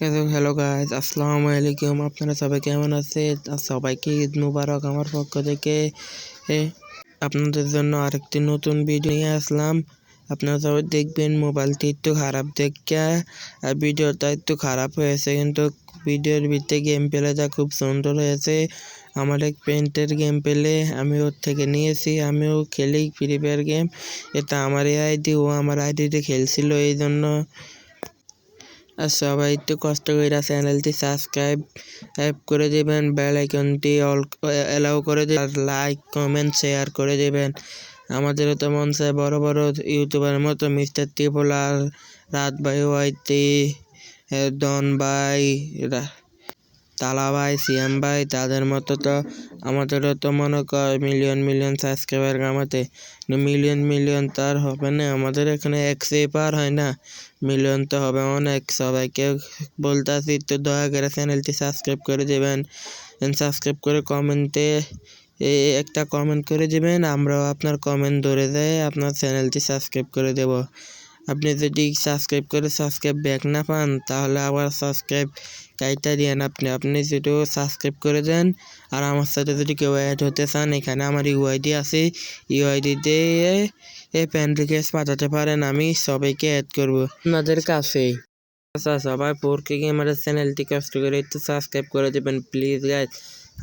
Hello guys, আসসালামু আলাইকুম। আপনারা সবাই কেমন আছেন? আর সবাইকে ঈদ মুবারক আমার পক্ষ থেকে। আপনাদের জন্য আরেকটি নতুন ভিডিও নিয়ে আসলাম। আপনারা সবাই দেখবেন। মোবাইলটি একটু খারাপ দেখে আর ভিডিওটা একটু খারাপ হয়েছে, কিন্তু ভিডিওর ভিতরে গেম প্লেটা খুব সুন্দর হয়েছে। আমার এক পেন্টের গেম প্লে আমি ওর থেকে নিয়েছি। আমিও খেলি ফ্রি ফায়ার গেম। এটা আমার আইডি, ও আমার আইডিতে খেলছিল, এই জন্য। আর সবাই একটু কষ্ট করে চ্যানেলটি সাবস্ক্রাইব করে দেবেন, বেল আইকনটি অল অ্যালাউ করে দেবেন, আর লাইক কমেন্ট শেয়ার করে দেবেন। আমাদেরও তো মন চায় বড় বড় ইউটিউবারের মতো মিস্টার ত্রিপোলার, রাত ভাই ওয়াইটি, ডন ভাই, তালা ভাই, সিএম ভাই, তাদের মতো তো আমাদেরও তো মনে কর মিলিয়ন মিলিয়ন সাবস্ক্রাইবার কামাতে। মিলিয়ন তো আর হবে না, আমাদের এখানে 100 পার হয় না, মিলিয়ন তো হবে অনেক। সবাইকে বলতেছি তো দয়া করে চ্যানেলটি সাবস্ক্রাইব করে দেবেন। সাবস্ক্রাইব করে কমেন্টে একটা কমেন্ট করে দেবেন, আমরাও আপনার কমেন্ট ধরে দেয় আপনার চ্যানেলটি সাবস্ক্রাইব করে দেব। আপনি যদি সাবস্ক্রাইব ব্যাক না পান, তাহলে আবার সাবস্ক্রাইব কাইটা দিয়েন। আপনি যদি সাবস্ক্রাইব করে দেন, আর আমার সাথে যদি কেউ অ্যাড হতে চান, এখানে আমার ইউআইডি আছে, ইউআইডিতে ফ্রেন্ড রিকোয়েস্ট পাঠাতে পারেন, আমি সবাইকে অ্যাড করব আপনাদের কাছে। আচ্ছা, সবাই 4K গেমারের চ্যানেলটি কষ্ট করে একটু সাবস্ক্রাইব করে দেবেন প্লিজ গাইজ।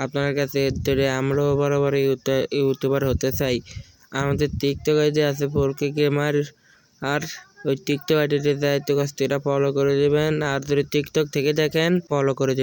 আপনার কাছে ধরে আমরাও বড় বড় ইউটিউবার হতে চাই। আমাদের টিকটক আইডি আছে 4K গেমার, আর ওই টিকটক আইডিতে যাই একটু কষ্ট ফলো করে দেবেন। আর যদি টিকটক থেকে দেখেন, ফলো করে দেবেন।